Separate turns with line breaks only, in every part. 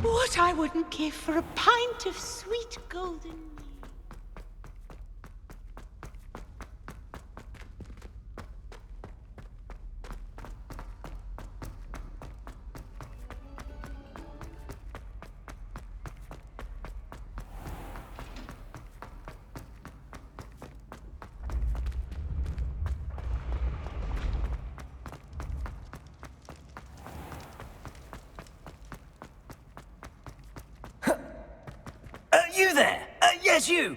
What I wouldn't give for a pint of sweet golden mead.
You there? Yes, you.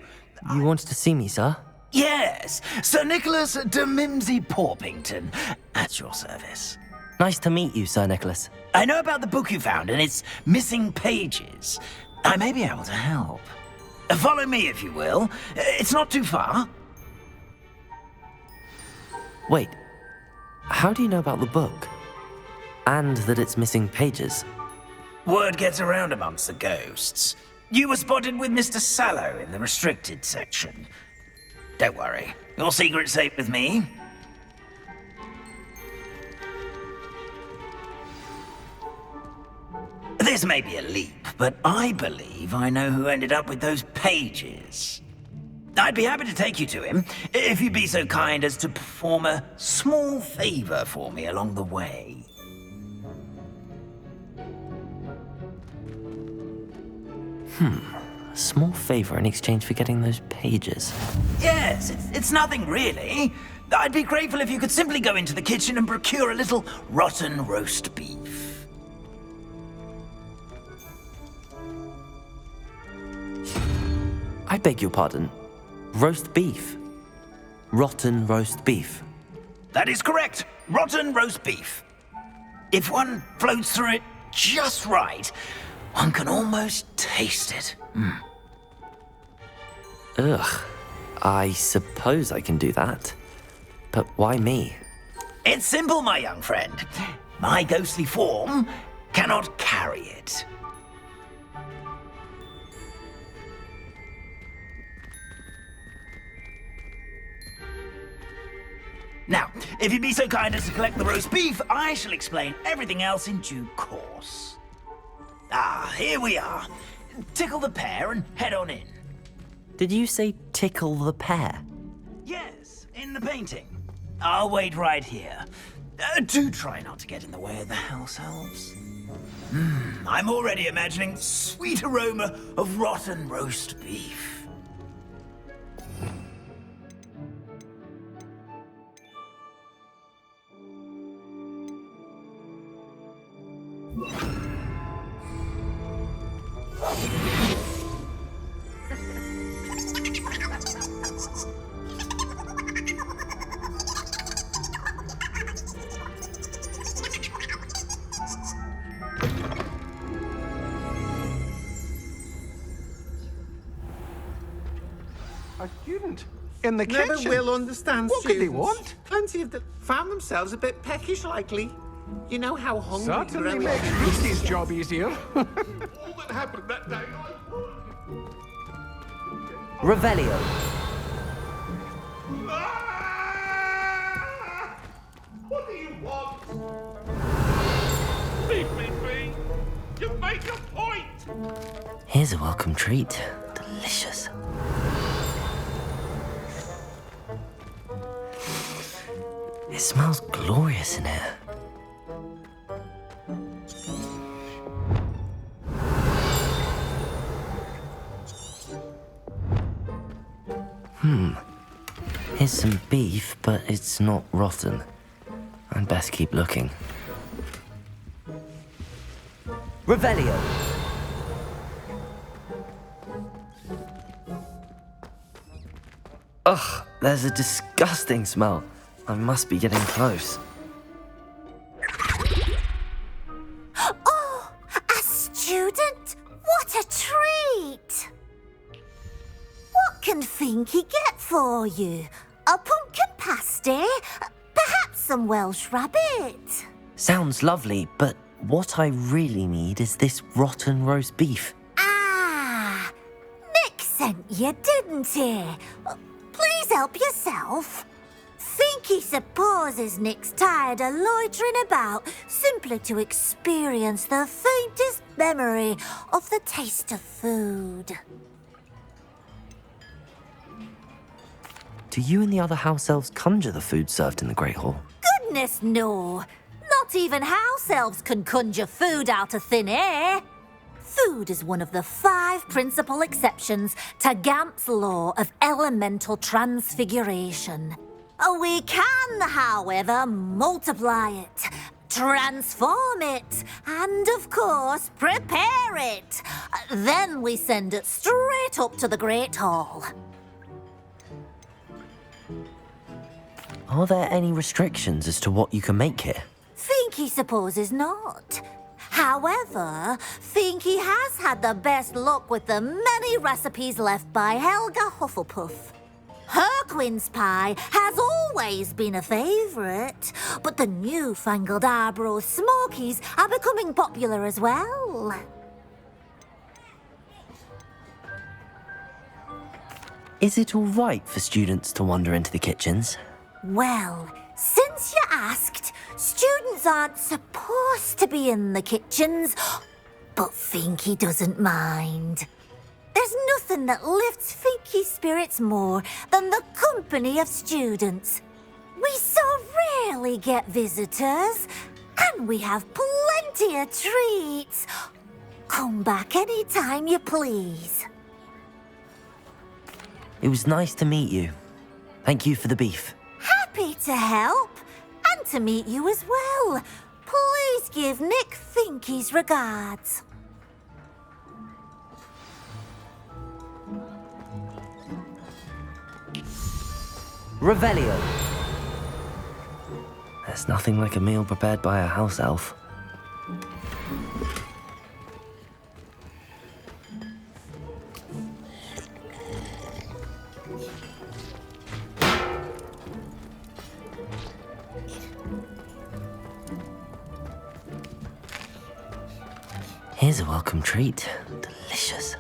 You wanted to see me, sir?
Yes, Sir Nicholas de Mimsy Porpington, at your service.
Nice to meet you, Sir Nicholas.
I know about the book you found and its missing pages. I may be able to help. Follow me, if you will. It's not too far.
Wait, how do you know about the book? And that it's missing pages?
Word gets around amongst the ghosts. You were spotted with Mr. Sallow in the restricted section. Don't worry, your secret's safe with me. This may be a leap, but I believe I know who ended up with those pages. I'd be happy to take you to him, if you'd be so kind as to perform a small favor for me along the way.
A small favor in exchange for getting those pages.
Yes, it's nothing really. I'd be grateful if you could simply go into the kitchen and procure a little rotten roast beef.
I beg your pardon. Roast beef. Rotten roast beef.
That is correct. Rotten roast beef. If one floats through it just right, one can almost taste it.
Ugh. I suppose I can do that. But why me?
It's simple, my young friend. My ghostly form cannot carry it. Now, if you'd be so kind as to collect the roast beef, I shall explain everything else in due course. Ah, here we are. Tickle the pear and head on in.
Did you say tickle the pear?
Yes, in the painting. I'll wait right here. Do try not to get in the way of the house elves. I'm already imagining the sweet aroma of rotten roast beef.
A student in the
Never
kitchen.
will understand
What could
students.
they want?
Plenty of them found themselves a bit peckish, likely. You know how hungry
Certainly
grow
makes
up.
Lucy's job easier.
All that happened that day.
Revelio.
Ah! What do you want? Leave me be. You've made your point.
Here's a welcome treat. Delicious. It smells glorious in here. Here's some beef, but it's not rotten. I'd best keep looking. Revelio! Ugh, there's a disgusting smell. I must be getting close.
Oh, a student? What a treat! What can Finky get for you? A pumpkin pasty? Perhaps some Welsh rabbit?
Sounds lovely, but what I really need is this rotten roast beef.
Ah, Nick sent you, didn't he? Please help yourself. Finky Finky supposes Nick's tired of loitering about simply to experience the faintest memory of the taste of food.
Do you and the other house elves conjure the food served in the Great Hall?
Goodness, no. Not even house elves can conjure food out of thin air. Food is one of the 5 principal exceptions to Gamp's law of elemental transfiguration. We can, however, multiply it, transform it, and, of course, prepare it. Then we send it straight up to the Great Hall.
Are there any restrictions as to what you can make here?
Finky supposes not. However, Finky has had the best luck with the many recipes left by Helga Hufflepuff. Her quince pie has always been a favourite, but the newfangled Arbroath Smokies are becoming popular as well.
Is it all right for students to wander into the kitchens?
Well, since you asked, students aren't supposed to be in the kitchens, but Finky doesn't mind. There's nothing that lifts Finky's spirits more than the company of students. We so rarely get visitors, and we have plenty of treats. Come back any time you please.
It was nice to meet you. Thank you for the beef.
Happy to help, and to meet you as well. Please give Nick Finky's regards.
Revelio. There's nothing like a meal prepared by a house elf. Here's a welcome treat. Delicious.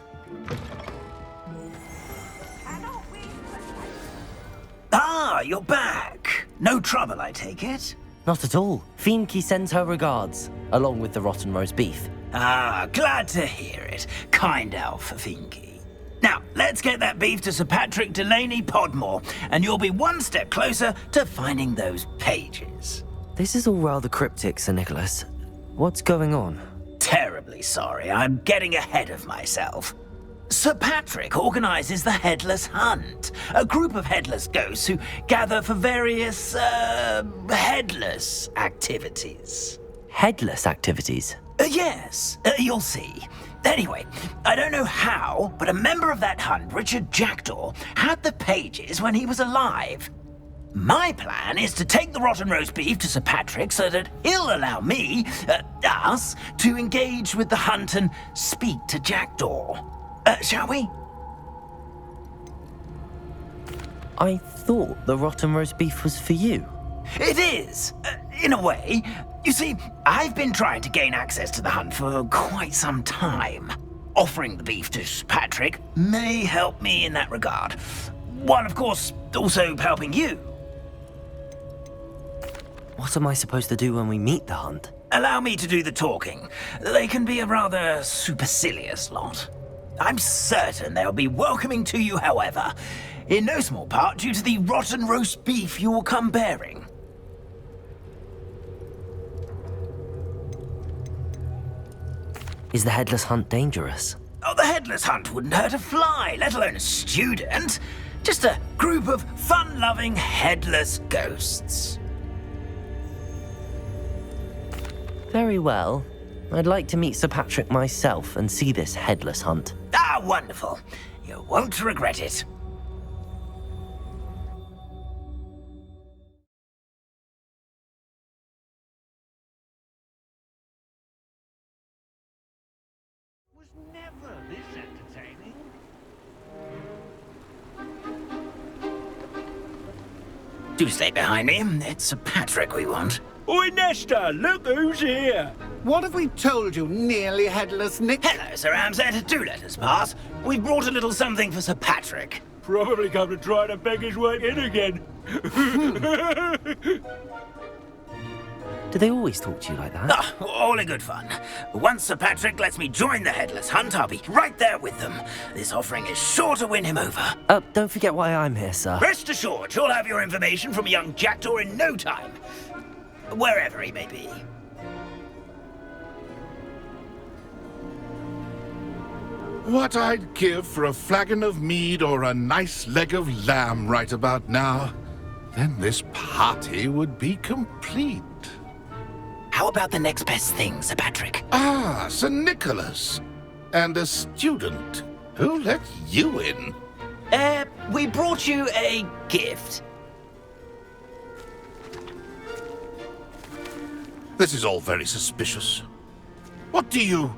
Ah, you're back. No trouble, I take it?
Not at all. Finky sends her regards, along with the rotten roast beef.
Ah, glad to hear it. Kind elf, Finky. Now, let's get that beef to Sir Patrick Delaney Podmore, and you'll be one step closer to finding those pages.
This is all rather cryptic, Sir Nicholas. What's going on?
Terribly sorry, I'm getting ahead of myself. Sir Patrick organises the Headless Hunt, a group of headless ghosts who gather for various, headless activities.
Headless activities?
Yes, you'll see. Anyway, I don't know how, but a member of that hunt, Richard Jackdaw, had the pages when he was alive. My plan is to take the rotten roast beef to Sir Patrick so that he'll allow me, us, to engage with the hunt and speak to Jackdaw. Shall we?
I thought the rotten roast beef was for you.
It is, in a way. You see, I've been trying to gain access to the hunt for quite some time. Offering the beef to Sir Patrick may help me in that regard. While, of course, also helping you.
What am I supposed to do when we meet the hunt?
Allow me to do the talking. They can be a rather supercilious lot. I'm certain they'll be welcoming to you, however, in no small part due to the rotten roast beef you will come bearing.
Is the headless hunt dangerous?
Oh, the headless hunt wouldn't hurt a fly, let alone a student. Just a group of fun-loving headless ghosts.
Very well. I'd like to meet Sir Patrick myself and see this headless hunt.
Ah, wonderful. You won't regret it.
Was never this entertaining.
Do stay behind me. It's Sir Patrick we want.
Oi, Nesta, look who's here.
What have we told you, nearly headless Nick?
Hello, Sir Amset. Do let us pass. We've brought a little something for Sir Patrick.
Probably come to try to beg his way in again.
Do they always talk to you like that?
Ah, all in good fun. Once Sir Patrick lets me join the Headless Hunt, I'll be right there with them. This offering is sure to win him over.
Don't forget why I'm here, sir.
Rest assured, you'll have your information from young Jackdaw in no time. Wherever he may be.
What I'd give for a flagon of mead or a nice leg of lamb right about now. Then this party would be complete.
How about the next best thing, Sir Patrick?
Ah, Sir Nicholas. And a student. Who let you in?
We brought you a gift.
This is all very suspicious. What do you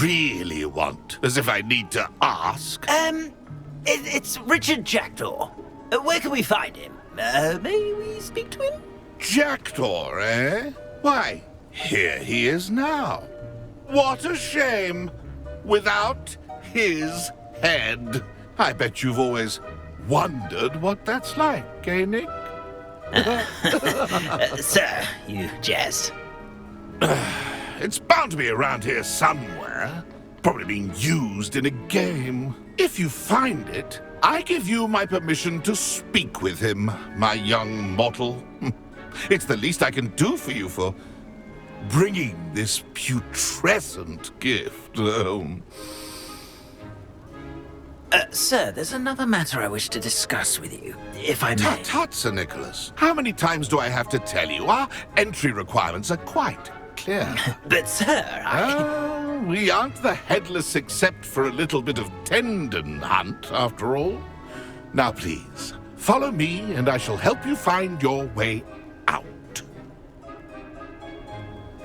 really want? As if I need to ask.
It's Richard Jackdaw. Where can we find him? May we speak to him?
Jackdaw, eh? Why, here he is now. What a shame. Without his head. I bet you've always wondered what that's like, eh, Nick?
Sir, you jest.
It's bound to be around here somewhere. Probably being used in a game. If you find it, I give you my permission to speak with him, my young mortal. It's the least I can do for you for bringing this putrescent gift home.
Sir, there's another matter I wish to discuss with you, if I may.
Tut, Sir Nicholas. How many times do I have to tell you? Our entry requirements are quite clear.
But, sir,
we aren't the Headless except for a little bit of tendon hunt, after all. Now, please, follow me, and I shall help you find your way out.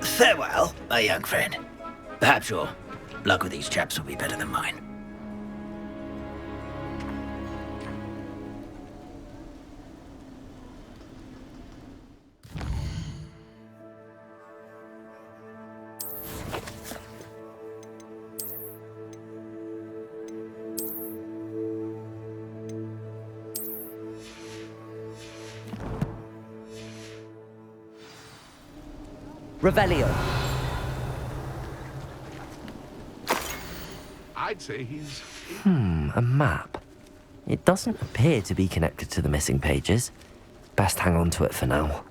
Farewell, my young friend. Perhaps your luck with these chaps will be better than mine.
Revelio.
I'd say he's...
A map. It doesn't appear to be connected to the missing pages. Best hang on to it for now.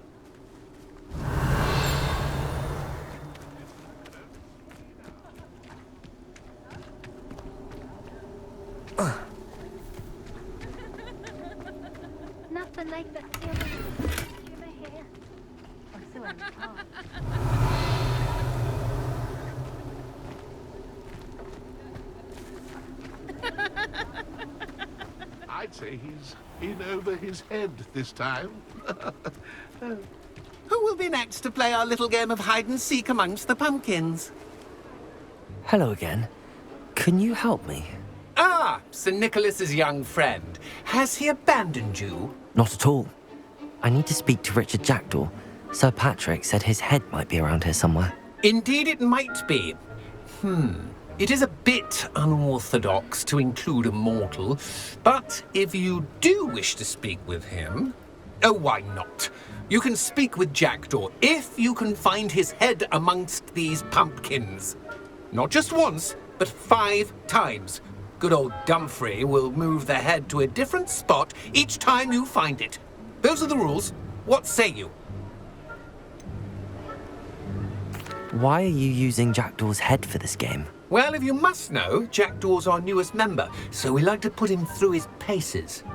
Nothing like the feeling of my hair. Or so I'm told.
I'd say he's in over his head this time.
Who will be next to play our little game of hide-and-seek amongst the pumpkins?
Hello again. Can you help me?
Ah, Sir Nicholas's young friend. Has he abandoned you?
Not at all. I need to speak to Richard Jackdaw. Sir Patrick said his head might be around here somewhere.
Indeed it might be. It is a bit unorthodox to include a mortal, but if you do wish to speak with him... Oh, why not? You can speak with Jackdaw if you can find his head amongst these pumpkins. Not just once, but 5 times. Good old Dumfrey will move the head to a different spot each time you find it. Those are the rules. What say you?
Why are you using Jackdaw's head for this game?
Well, if you must know, Jackdaw's our newest member, so we like to put him through his paces.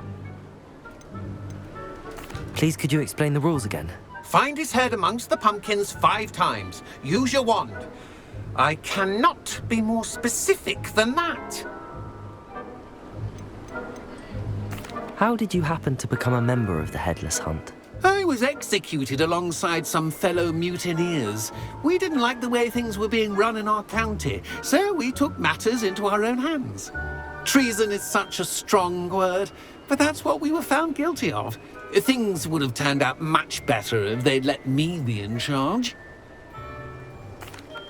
Please, could you explain the rules again?
Find his head amongst the pumpkins 5 times. Use your wand. I cannot be more specific than that.
How did you happen to become a member of the Headless Hunt?
I was executed alongside some fellow mutineers. We didn't like the way things were being run in our county, so we took matters into our own hands. Treason is such a strong word, but that's what we were found guilty of. Things would have turned out much better if they'd let me be in charge.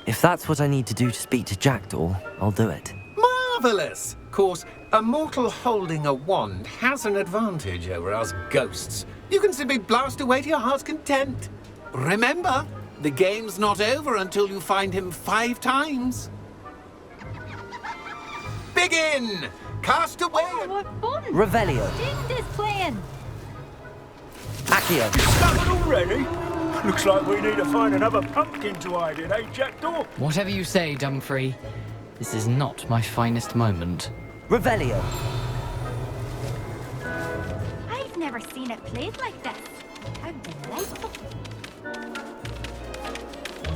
If that's what I need to do to speak to Jackdaw, I'll do it.
Marvelous! course, a mortal holding a wand has an advantage over us ghosts. You can simply blast away to your heart's content. Remember, the game's not over until you find him 5 times. Begin! Cast away!
Oh, what fun!
Revelio.
Ding is playing.
Accio.
Started already? Looks like we need to find another pumpkin to hide in, eh, Jackdaw?
Whatever you say, Dumfrey. This is not my finest moment.
Revelio.
I've never seen it played like this. How delightful.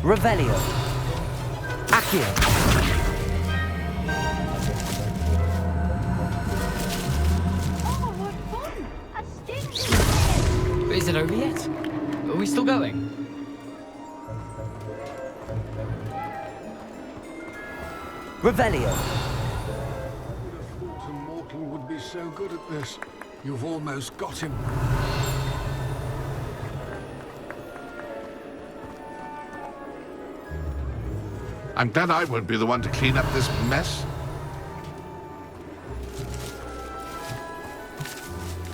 Revelio. Accio.
Oh, what fun! A sting is playing.
Is it over yet? Are we still going?
Revelio.
Thought a mortal would be so good at this. You've almost got him.
I'm glad I won't be the one to clean up this mess.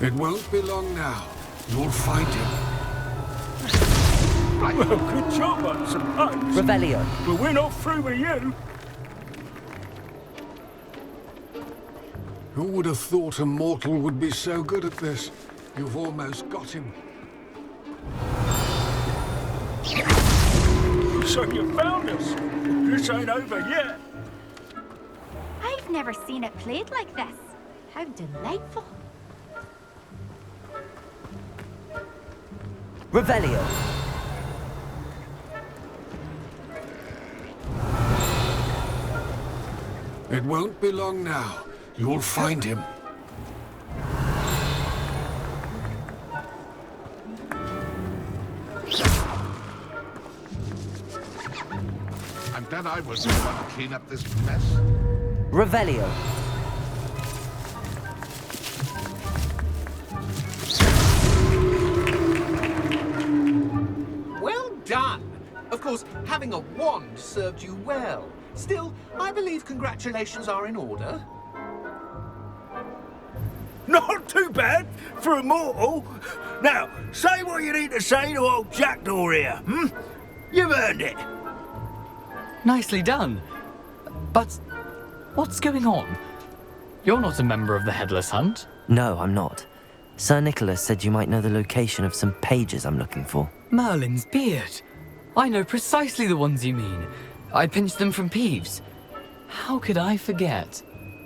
It won't be long now. You'll find him.
Well, good job, I suppose.
Revelio.
But we're not through with you.
Who would have thought a mortal would be so good at this? You've almost got him.
So you found us. This ain't over yet.
I've never seen it played like this. How delightful.
Revelio.
It won't be long now. You'll find him.
I'm glad I won't be the one to clean up this mess.
Revelio.
Well done! Of course, having a wand served you well. Still, I believe congratulations are in order.
Not too bad for a mortal. Now, say what you need to say to old Jackdaw here, hmm? You've earned it.
Nicely done. But what's going on? You're not a member of the Headless Hunt.
No, I'm not. Sir Nicholas said you might know the location of some pages I'm looking for.
Merlin's beard. I know precisely the ones you mean. I pinched them from Peeves. How could I forget?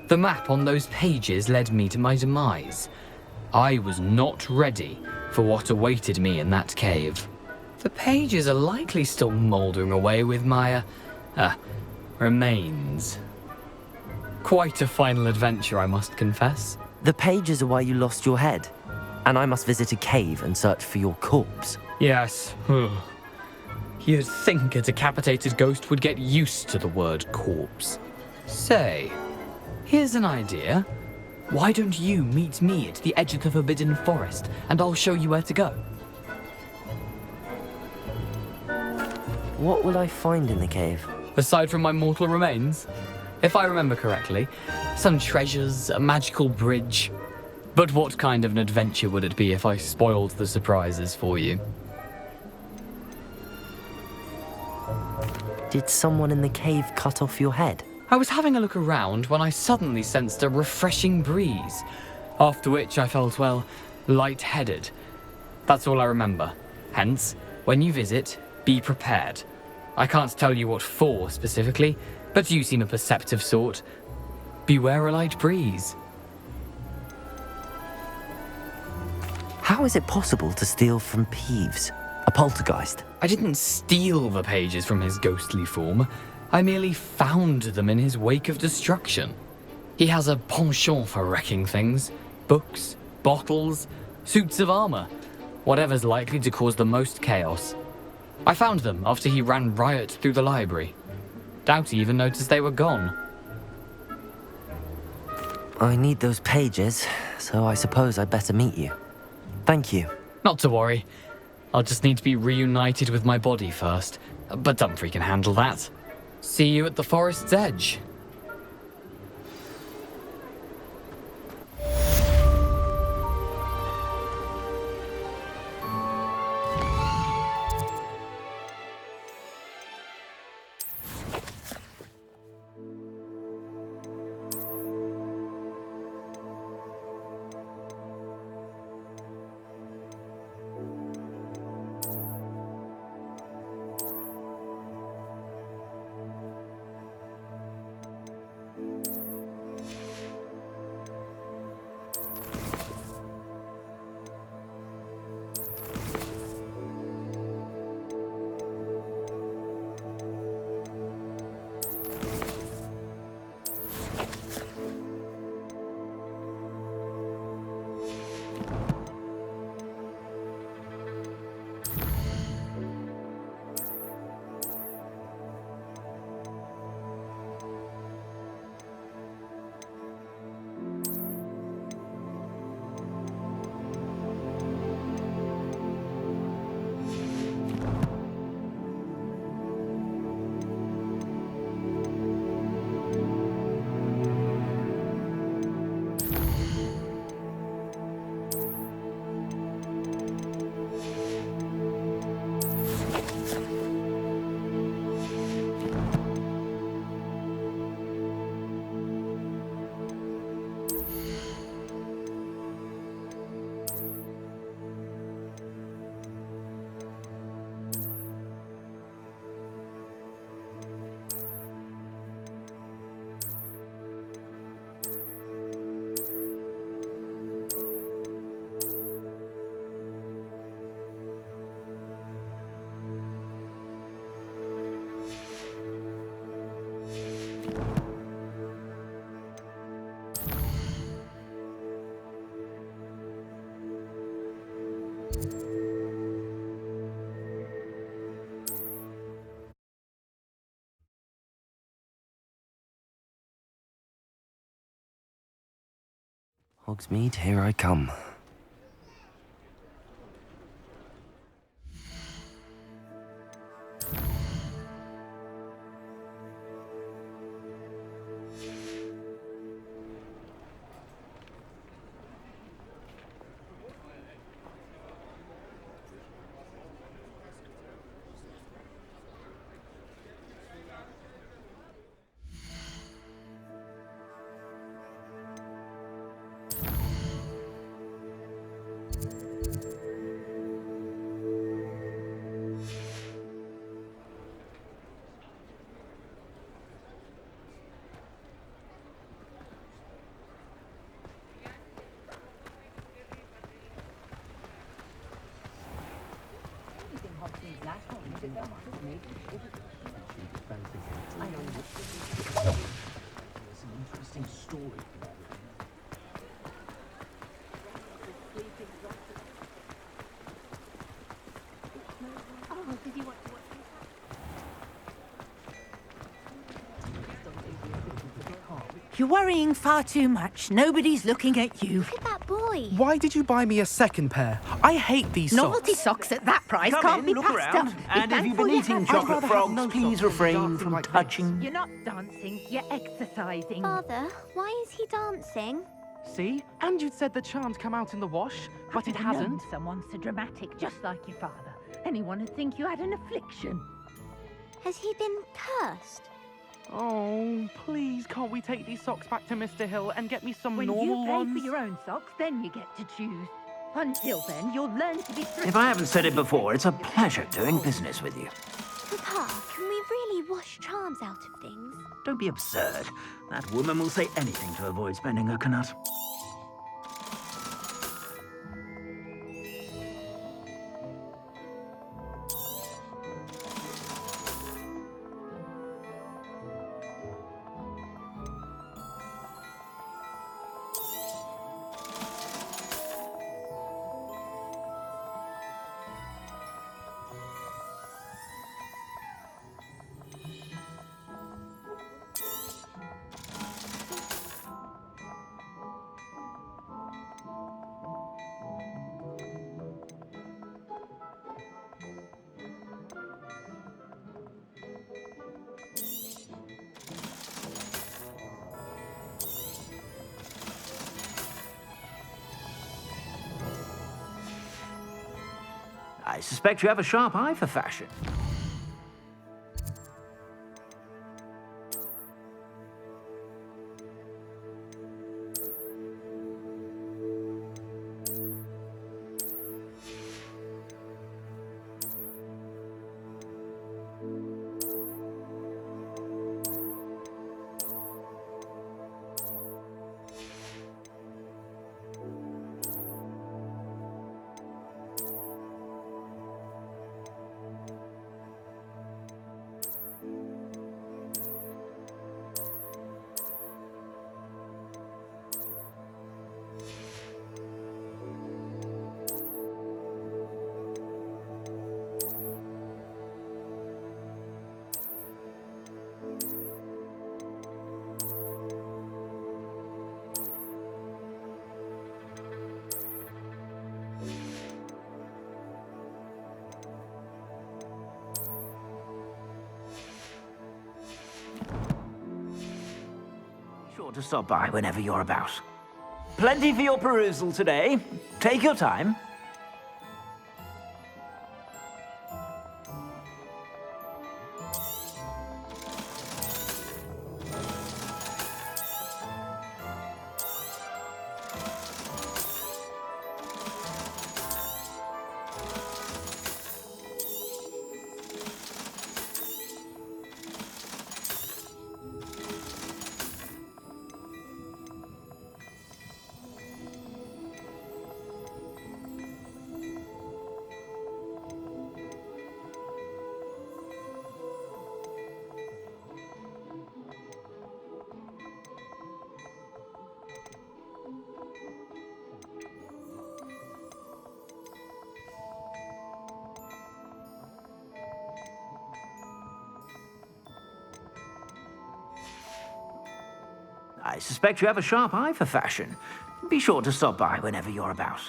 The map on those pages led me to my demise. I was not ready for what awaited me in that cave. The pages are likely still mouldering away with my, remains. Quite a final adventure, I must confess.
The pages are why you lost your head, and I must visit a cave and search for your corpse.
Yes. You'd think a decapitated ghost would get used to the word corpse. Say, here's an idea. Why don't you meet me at the edge of the Forbidden Forest, and I'll show you where to go?
What will I find in the cave?
Aside from my mortal remains, if I remember correctly, some treasures, a magical bridge. But what kind of an adventure would it be if I spoiled the surprises for you?
Did someone in the cave cut off your head?
I was having a look around when I suddenly sensed a refreshing breeze, after which I felt, well, lightheaded. That's all I remember. Hence, when you visit, be prepared. I can't tell you what for specifically, but you seem a perceptive sort. Beware a light breeze.
How is it possible to steal from Peeves, a poltergeist?
I didn't steal the pages from his ghostly form. I merely found them in his wake of destruction. He has a penchant for wrecking things. Books, bottles, suits of armor. Whatever's likely to cause the most chaos. I found them after he ran riot through the library. Doubt he even noticed they were gone.
I need those pages, so I suppose I'd better meet you. Thank you.
Not to worry. I'll just need to be reunited with my body first. But Dumfrey can handle that. See you at the forest's edge.
Hogsmeade, here I come.
Oh, did you want to watch
You're worrying far too much. Nobody's looking at you.
Look at that boy.
Why did you buy me a second pair? I hate these
Novelty
socks.
socks at that price
Come
can't
in,
be
look
passed
around.
up. Be
And if you've
thankful
been
you
eating
have-
chocolate
rather have
frogs,
no
please
socks than
refrain
dancing
from
like this.
touching.
You're not dancing, you're exercising.
Father, why is he dancing?
See? And you'd said the charm's come out in the wash, but it
I've never
hasn't.
known someone so dramatic, just like your father. Anyone would think you had an affliction.
Has he been cursed?
Oh, please, can't we take these socks back to Mr. Hill and get me some
When
normal
you pay
ones?
for your own socks, then you get to choose. Until then, you'll learn to be thrifty.
If I haven't said it before, it's a pleasure doing business with you.
Papa, can we really wash charms out of things?
Don't be absurd. That woman will say anything to avoid spending her canut. I suspect you have a sharp eye for fashion. Sure to stop by whenever you're about. Plenty for your perusal today. Take your time. I suspect you have a sharp eye for fashion. Be sure to stop by whenever you're about.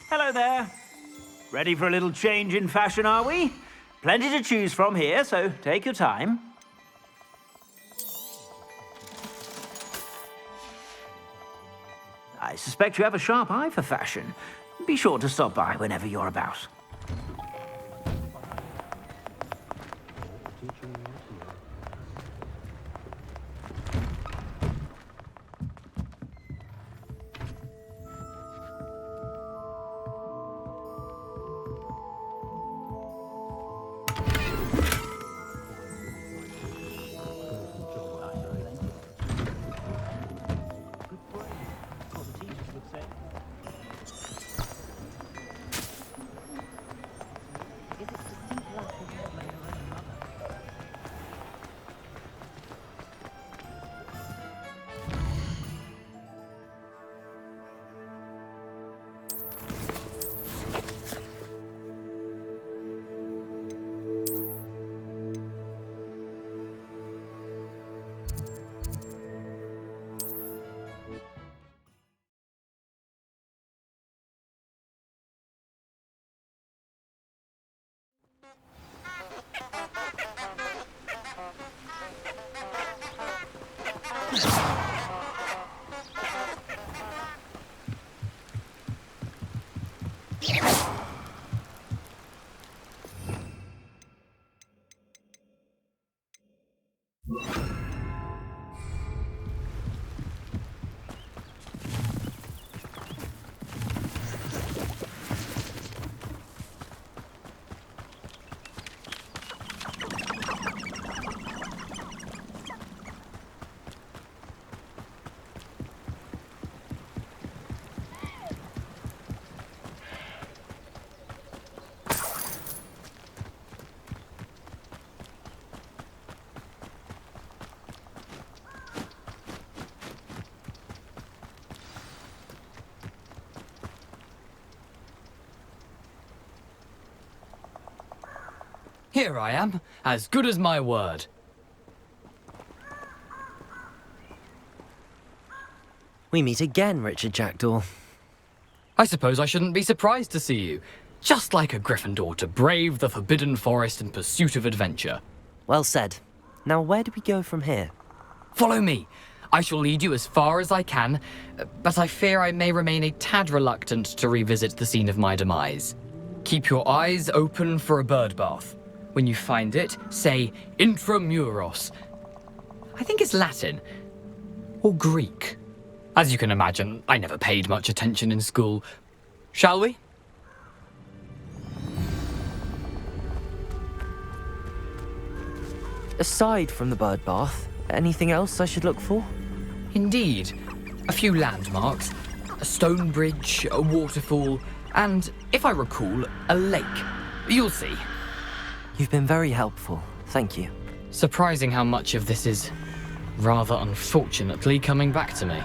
Hello there. Ready for a little change in fashion, are we? Plenty to choose from here, so take your time. I suspect you have a sharp eye for fashion. Be sure to stop by whenever you're about.
Here I am, as good as my word.
We meet again, Richard Jackdaw.
I suppose I shouldn't be surprised to see you. Just like a Gryffindor to brave the Forbidden Forest in pursuit of adventure.
Well said. Now where do we go from here?
Follow me. I shall lead you as far as I can, but I fear I may remain a tad reluctant to revisit the scene of my demise. Keep your eyes open for a bird bath. When you find it, say intramuros. I think it's Latin. Or Greek. As you can imagine, I never paid much attention in school. Shall we?
Aside from the bird bath, anything else I should look for?
Indeed. A few landmarks, a stone bridge, a waterfall, and, if I recall, a lake. You'll see.
You've been very helpful. Thank you.
Surprising how much of this is, rather unfortunately, coming back to me.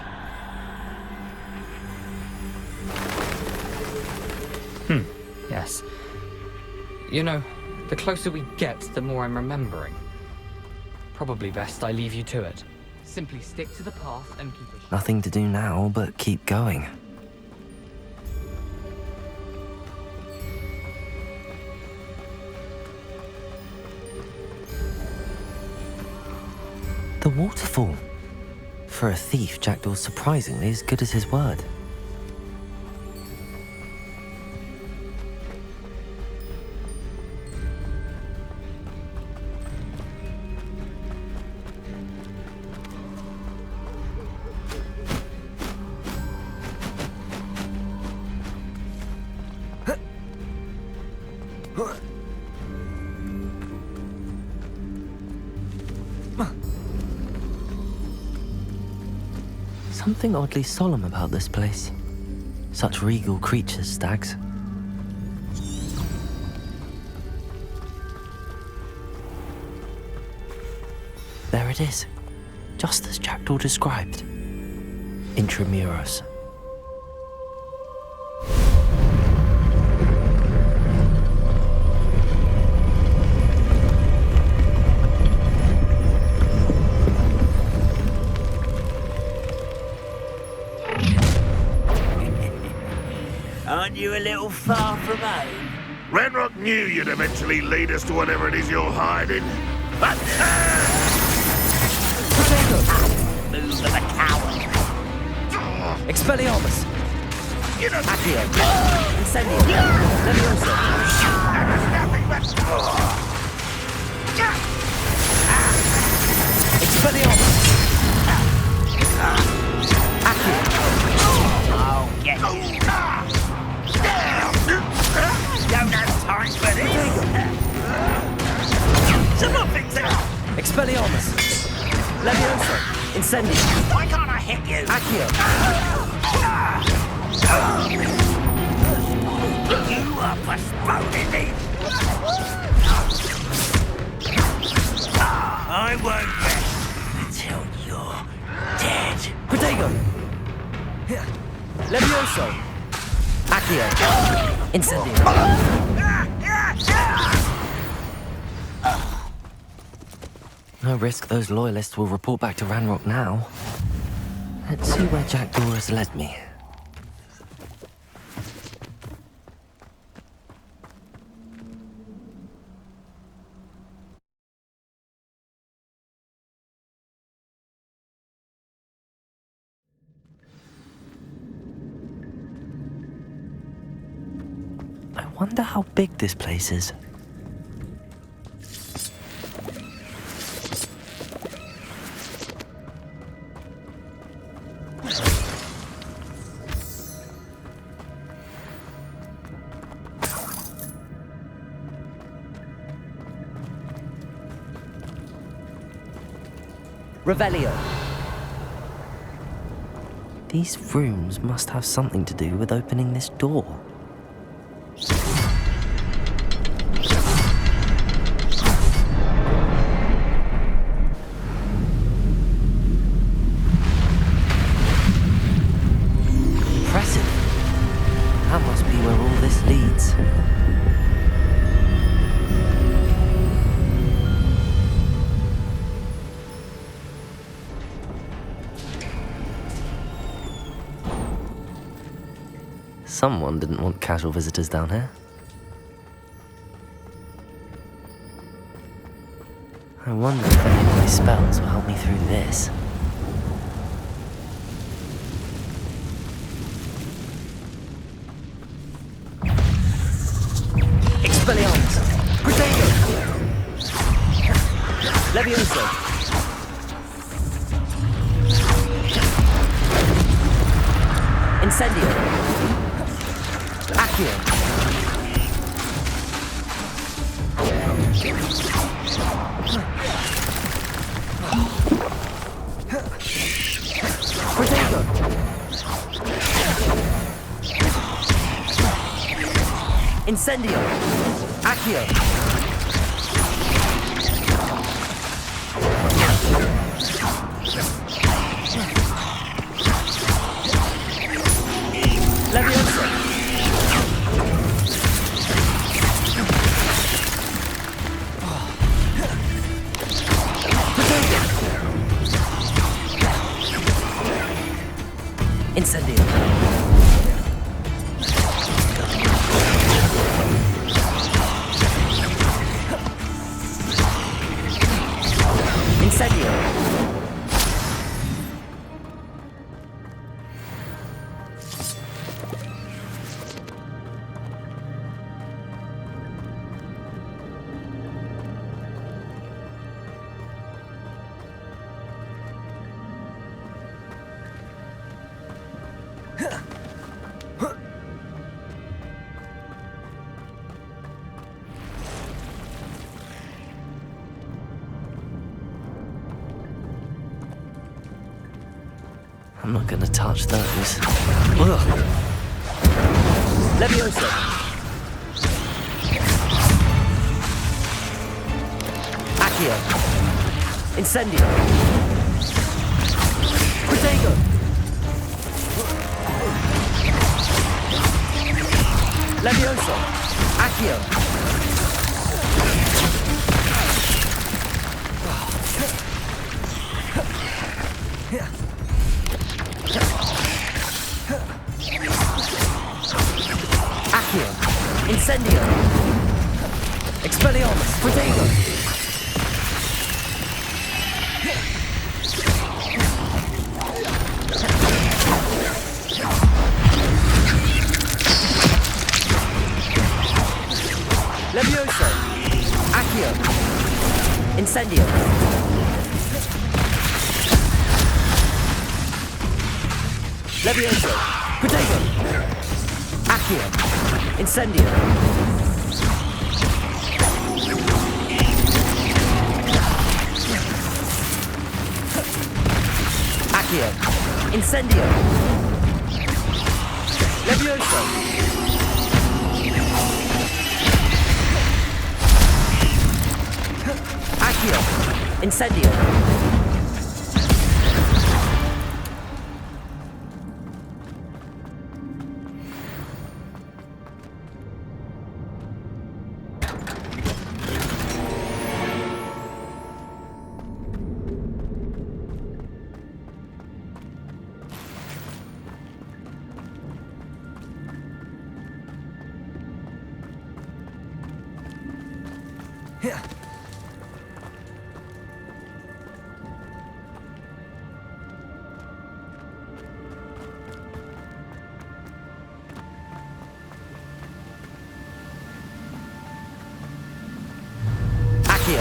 Yes. You know, the closer we get, the more I'm remembering. Probably best I leave you to it. Simply stick to the path and keep a...
Nothing to do now but keep going. The waterfall. For a thief, Jackdaw's surprisingly as good as his word. Something oddly solemn about this place. Such regal creatures, stags. There it is. Just as Jackdaw described. Intramuros.
Aren't you a little far from home?
Renrock knew you'd eventually lead us to whatever it is you're hiding. But
Move of a coward.
Expelliarmus!
you know,
Accio! Incendio! Levioso!
nothing but...
Expelliarmus! Accio!
I'll get you. Don't have time for this. Someone fix it.
Expelliarmus! Levioso! Incendio!
Why can't I hit you?
Accio!
You are postponing me. I won't rest until you're dead.
Protego! Levioso! Accio! Incendio! No risk those loyalists will report back to Ranrock now. Let's see where Jackdaw has led me. I wonder how big this place is. Revelio. These rooms must have something to do with opening this door. Impressive. That must be where all this leads. Someone didn't want casual visitors down here. I wonder if any of my spells will help me through this. Expelliarmus! Protego! Levioso! Incendio! Accio! Protego! Incendio! Accio! Levioso! Incendio! Incendio! I'm not gonna touch those. Ugh. Levioso! Accio! Incendio. Protego. Levioso. Accio. Accio. Incendio. Expelliarmus. Protego. Levioso. Accio. Incendio. Levioso. Protego. Accio. Incendio. Accio. Incendio. Levioso. Accio. Incendio. Accio.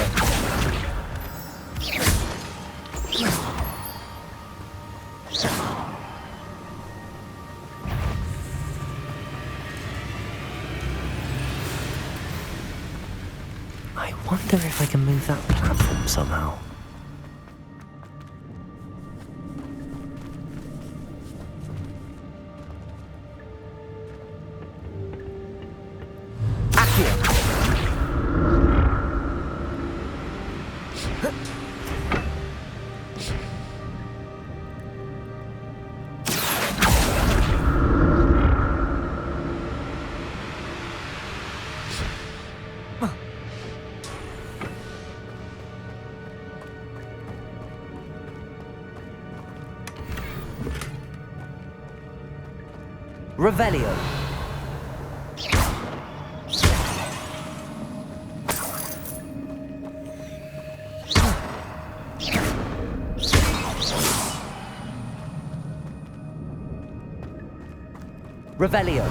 I wonder if I can move that platform somehow. Accio. Revelio. Revelio.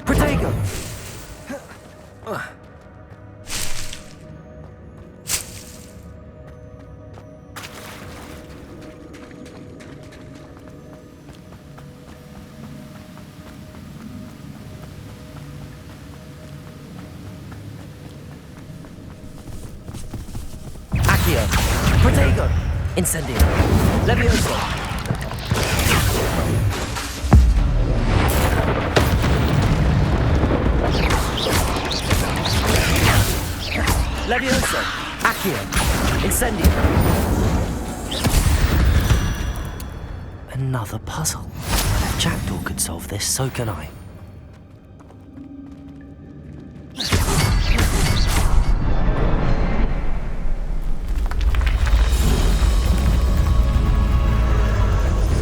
Protego. Accio. Protego. Incendio. Levioso. Levioso. Accio. Incendio. Another puzzle. If Jackdaw could solve this, so can I.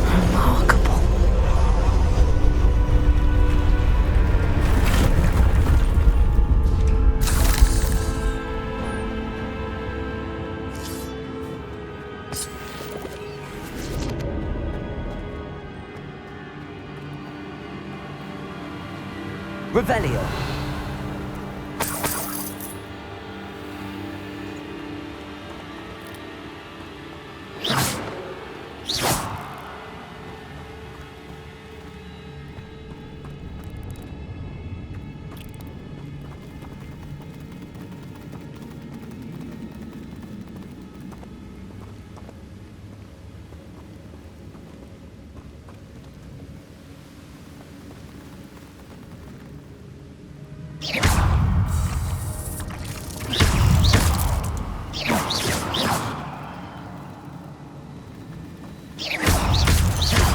Remarkable. Revelio.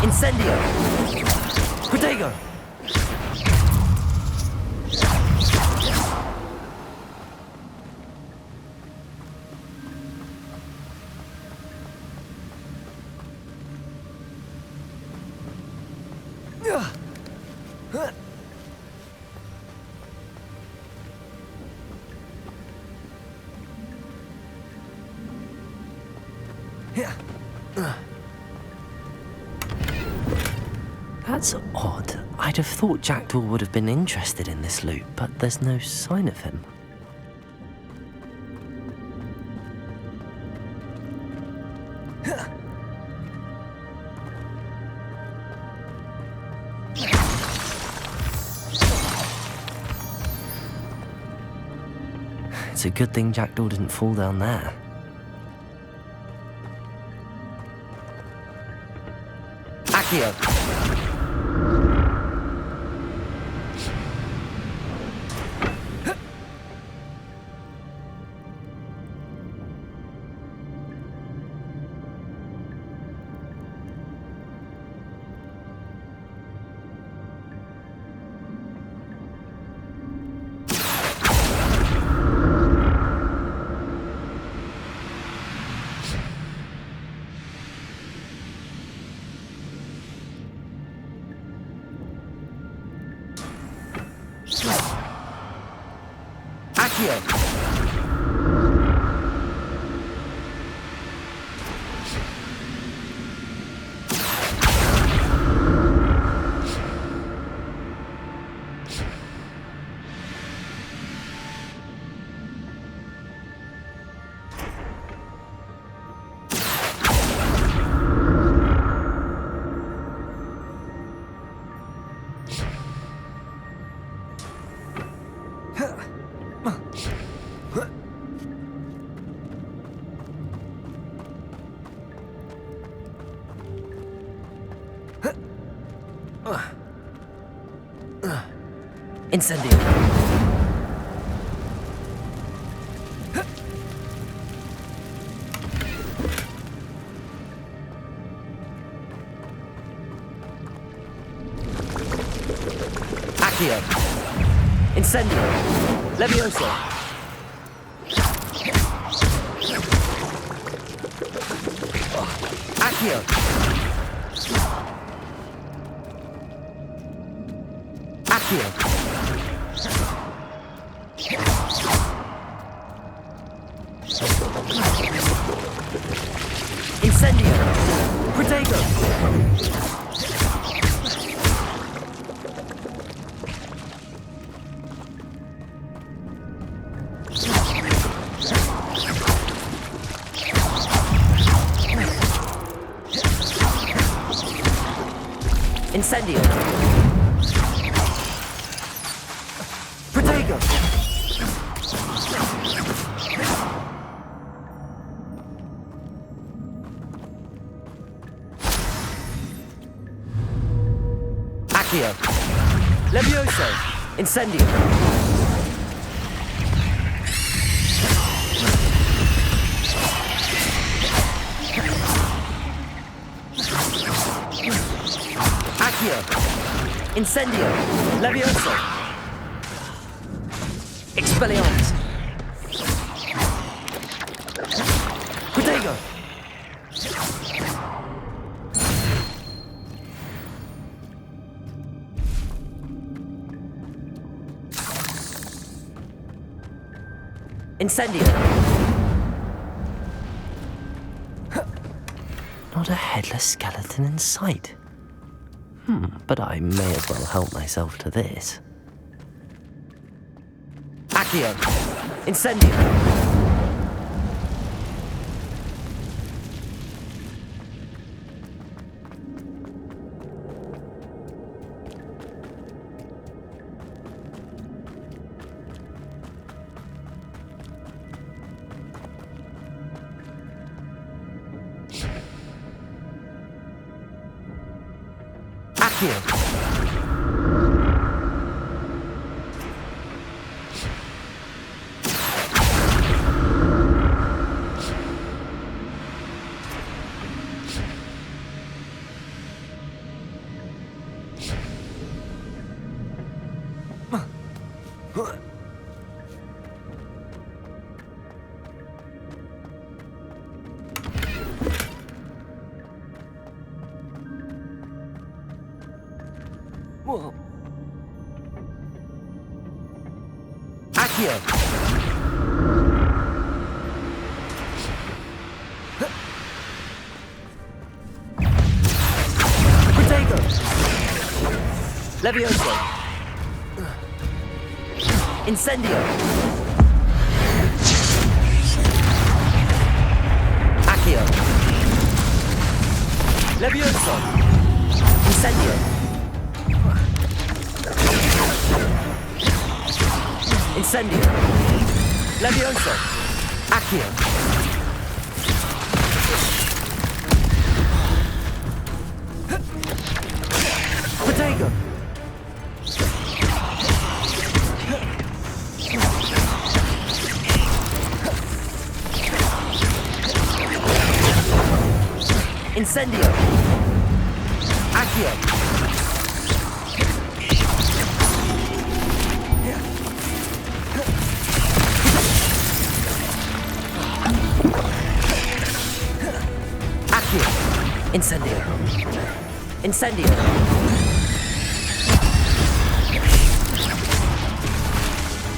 Incendio! Protego! That's odd. I'd have thought Jackdaw would have been interested in this loot, but there's no sign of him. It's a good thing Jackdaw didn't fall down there. Accio! Accio! Incendio! Accio! Incendio! Levioso! Accio! Accio! Incendio! Protego! Incendio! Protego! Accio! Levioso! Incendio! Accio! Incendio! Levioso! Expelliarmus! Protego! Incendio! Not a headless skeleton in sight. But I may as well help myself to this. Accio! Incendio! Accio! Accio! Protego! Levioso! Incendio! Accio! Levioso! Incendio! Incendio! Levioso! Accio! Protego! Incendio! Accio! Accio! Incendio! Incendio!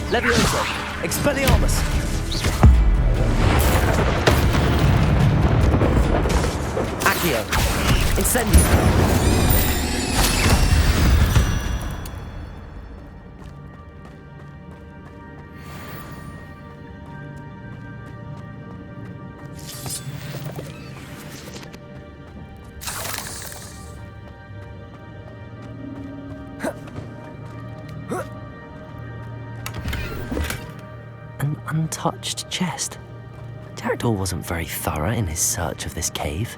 Levioso! Expelliarmus! Accio! Incendio! An untouched chest. Jackdaw wasn't very thorough in his search of this cave.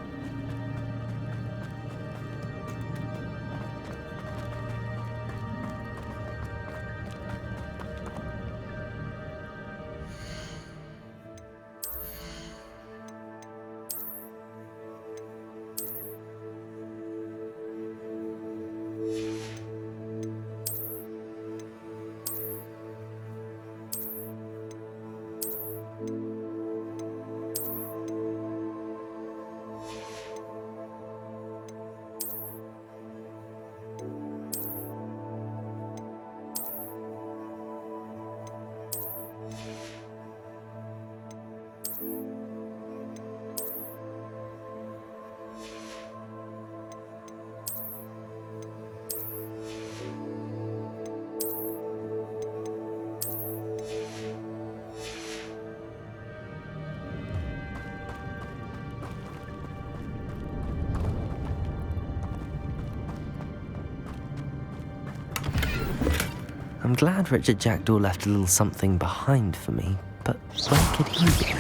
I'm glad Richard Jackdaw left a little something behind for me, but where could he be?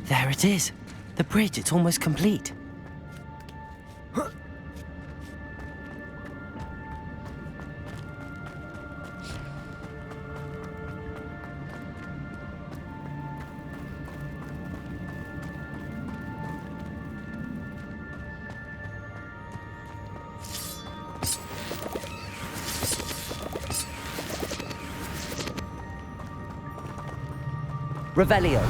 There it is! The bridge, it's almost complete. Revelio.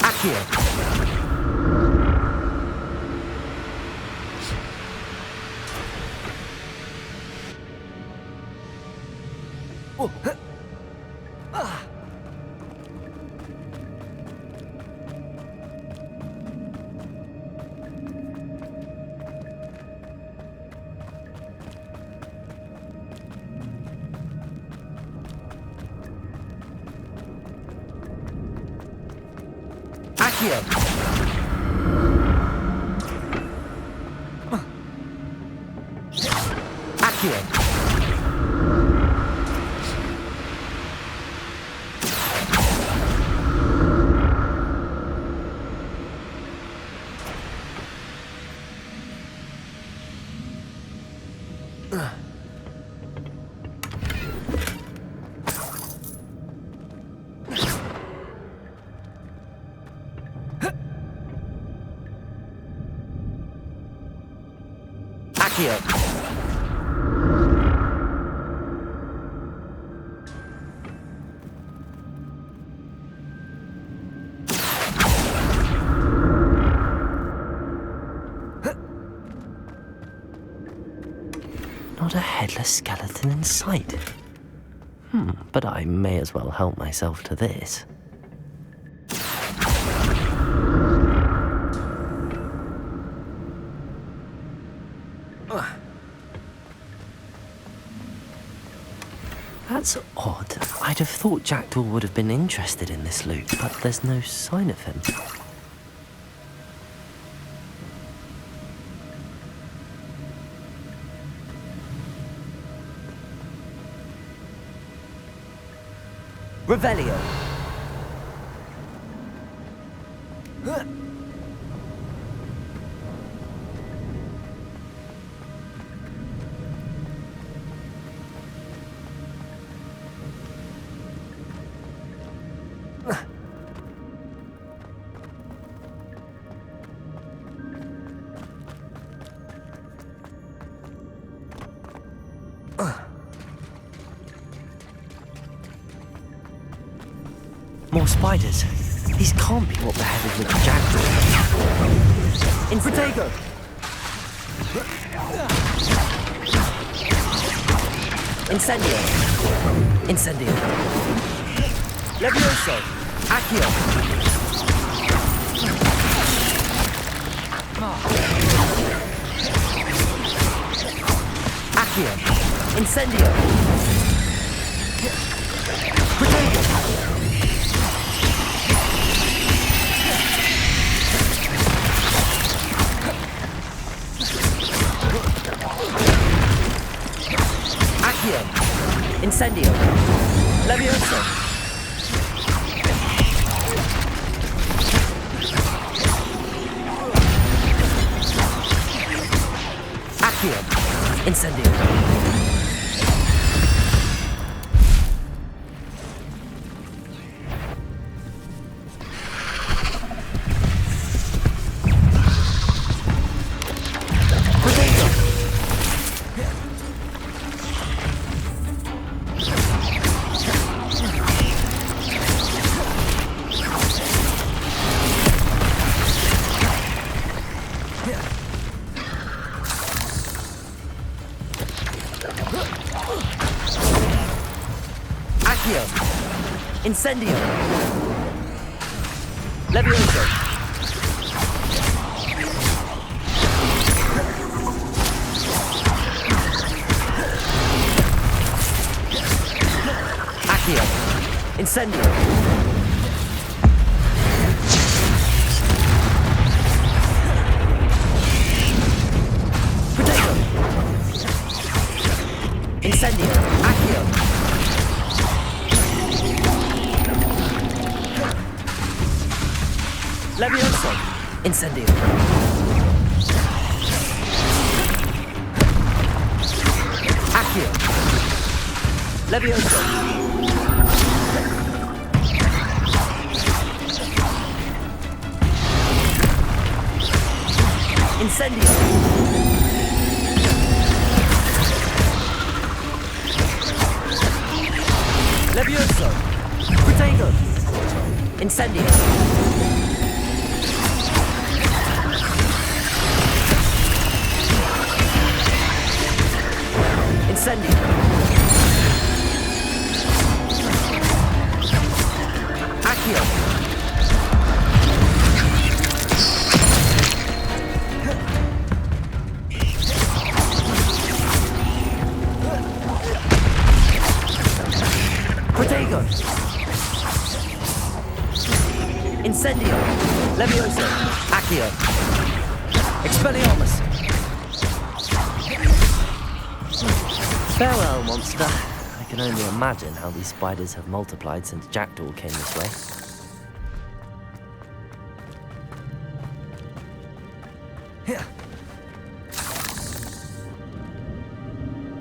Accio. Accio. Accio. Accio. Not a headless skeleton in sight. But I may as well help myself to this. That's odd. I'd have thought Jackdaw would have been interested in this loot, but there's no sign of him. Revelio. More spiders. These can't be what the hell is with the Jackdaw. Infratego! Incendio! Incendio! Levioso! Accio! Accio! Incendio! Protego! Incendio. Levioso. Accio. Incendio. Incendio. Levioso. Accio. Incendio. Potato. Incendio. Accio. Levioso. Incendio. Accio. Levioso. Incendio. Levioso. Protego. Incendio. Incendio. Accio. Protego. Incendio. Levioso. Accio. Expelliarmus. Farewell, monster. I can only imagine how these spiders have multiplied since Jackdaw came this way.